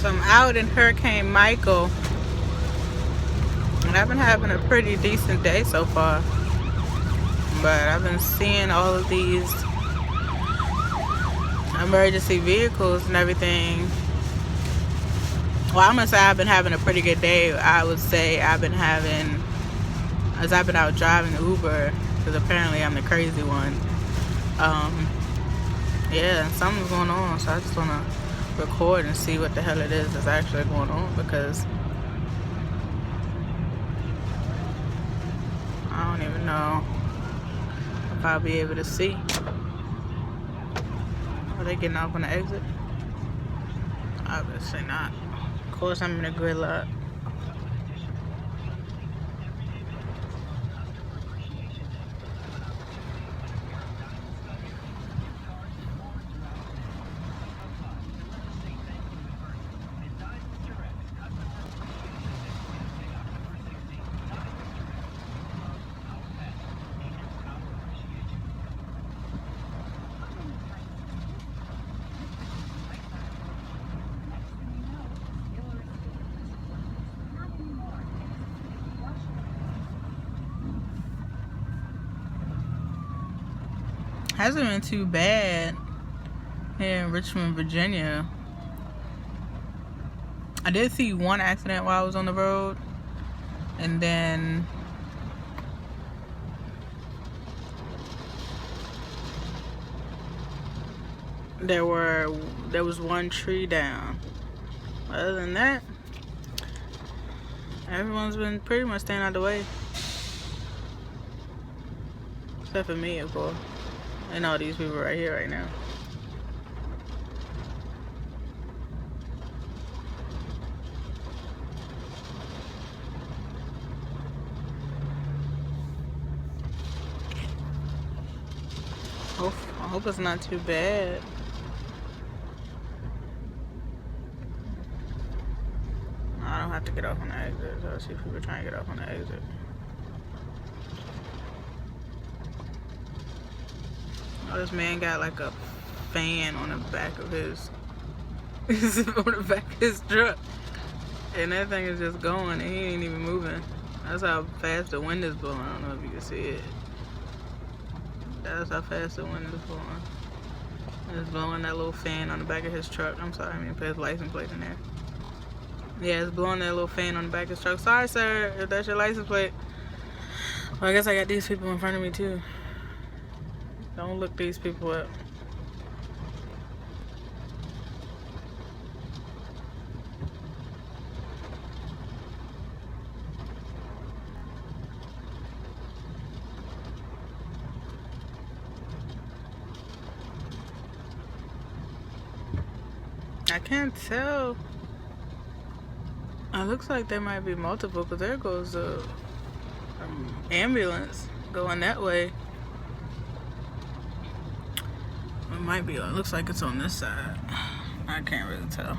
So I'm out in Hurricane Micheal, and I've been having a pretty decent day so far. But I've been seeing all of these emergency vehicles and everything. Well, I'm gonna say I've been having a pretty good day. I would say I've been out driving Uber, because apparently I'm the crazy one. Yeah, something's going on, so I just wanna record and see what the hell it is that's actually going on, because I don't even know if I'll be able to see. Are they getting off on the exit? Obviously not. Of course, I'm in a gridlock. Hasn't been too bad here in Richmond, Virginia. I did see one accident while I was on the road, and then there was one tree down. Other than that, everyone's been pretty much staying out of the way, except for me, of course, and all these people right here right now. I hope it's not too bad. I don't have to get off on the exit, so I see people trying to get off on the exit. Oh, this man got like a fan on the back of his truck, and that thing is just going, and he ain't even moving. That's how fast the wind is blowing. I don't know if you can see it. That's how fast the wind is blowing. It's blowing that little fan on the back of his truck. I'm sorry, I mean, put his license plate in there. Yeah, it's blowing that little fan on the back of his truck. Sorry, sir, if that's your license plate. Well, I guess I got these people in front of me, too. Don't look these people up. I can't tell. It looks like there might be multiple, because there goes a ambulance going that way. It might be. It looks like it's on this side. I can't really tell.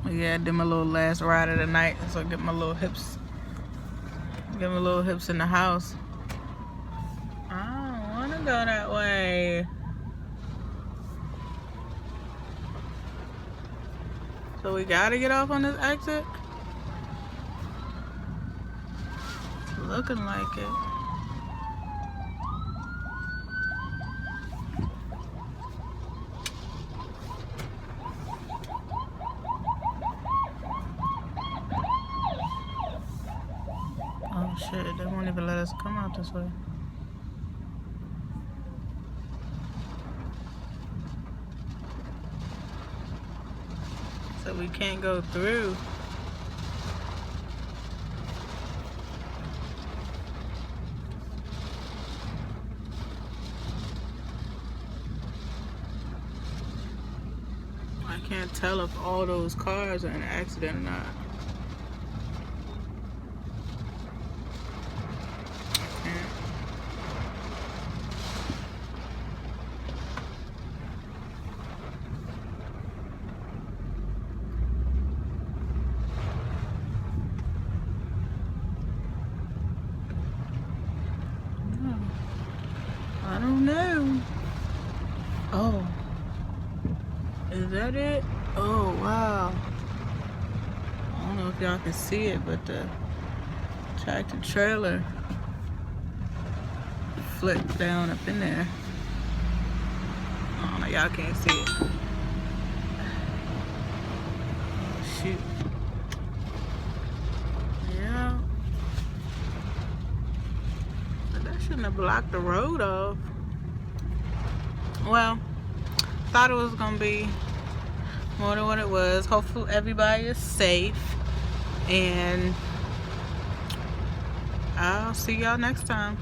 Yeah, I did my little last ride of the night, so I get my little hips. Get my little hips in the house. I don't want to go that way. So we gotta get off on this exit? It's looking like it. Oh shit, they won't even let us come out this way. So we can't go through. I can't tell if all those cars are in an accident or not. I don't know. Oh, is that it? Oh, wow. I don't know if y'all can see it, but the tractor trailer flipped down up in there. I don't know, y'all can't see it. Oh, shoot. Yeah. But that shouldn't have blocked the road off. Well, thought it was gonna be more than what it was. Hopefully everybody is safe, and I'll see y'all next time.